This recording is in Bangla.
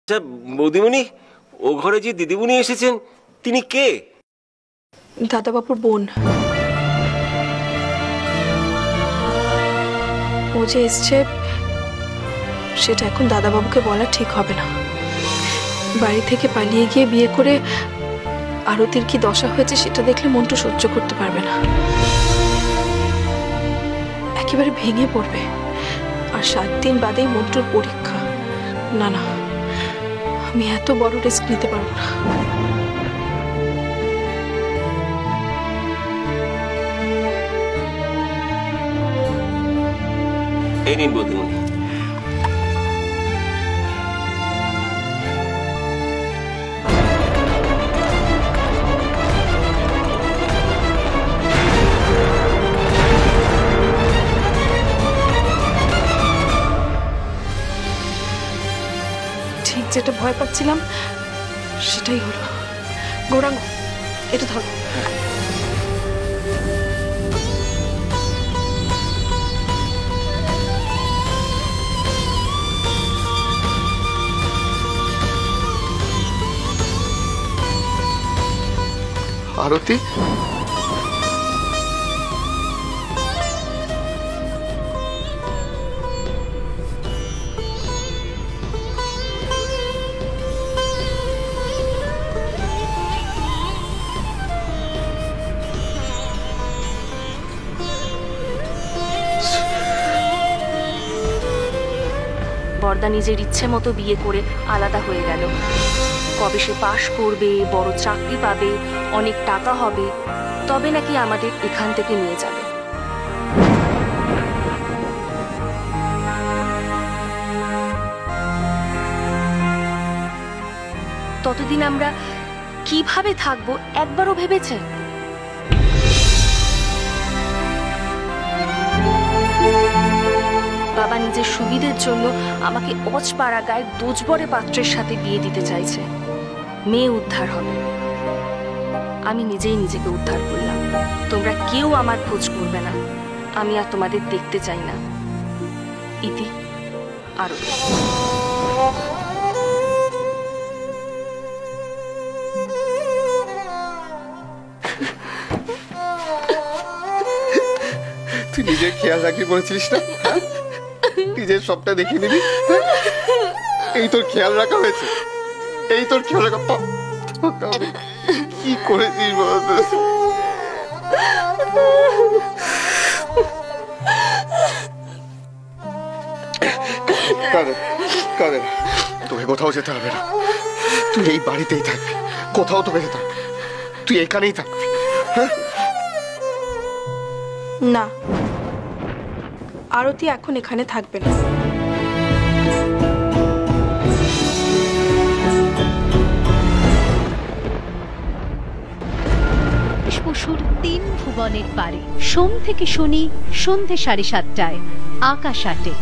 আচ্ছা বৌদিমণি, ও ঘরে যে দিদিমণি এসেছেন তিনি কে? দাদাবাবুর বোন। ও যে এসছে সেটা এখন দাদাবাবুকে বলা ঠিক হবে না। বাড়ি থেকে পালিয়ে গিয়ে বিয়ে করে আরতির কি দশা হয়েছে সেটা দেখলে মন্টু সহ্য করতে পারবে না, একেবারে ভেঙে পড়বে। আর 7 দিন বাদেই মন্টুর পরীক্ষা। না না, আমি এত বড় রিস্ক নিতে পারবো না। এই নিন বৌদিমণি। ঠিক যেটা ভয় পাচ্ছিলাম সেটাই হলো। গৌরাঙ্গ, এটা ধরো। আরতি, বর্দা নিজের ইচ্ছে মতো বিয়ে করে আলাদা হয়ে গেল। কবে সে পাশ করবে, বড় চাকরি পাবে, অনেক টাকা হবে, তবে নাকি আমাদের এখান থেকে নিয়ে যাবে। ততদিন আমরা কিভাবে থাকবো একবারও ভেবেছে? বাবা নিজের সুবিধের জন্য আমাকে অজপাড়া গায়ে দোজবরে পাত্রের সাথে বিয়ে দিতে চাইছে। মেয়ে উদ্ধার হবে, আমি নিজেই নিজেকে উদ্ধার করলাম। তোমরা কেউ আমার খোঁজ করবে না, আমি আর তোমাদের দেখতে চাই না। ইতি, আরো। তুই নিজের খেয়াল রাখবি বলেছিলিস না? নিজের সবটা দেখিয়ে নিবি। এই তোর খেয়াল রাখা হয়েছে, এই তোর খেয়াল রাখা। কি করেছিস বলতো? কাদের তোকে কোথাও যেতে হবে না, তুই এই বাড়িতেই থাকবি, কোথাও তোকে যেতে হবে, তুই এখানেই থাকবি। না, আরতি এখন এখানে থাকবে না। বসুর 3 ভুবনের পারে, সোম থেকে শনি সন্ধে 7:30টায়, আকাশ 8-এ।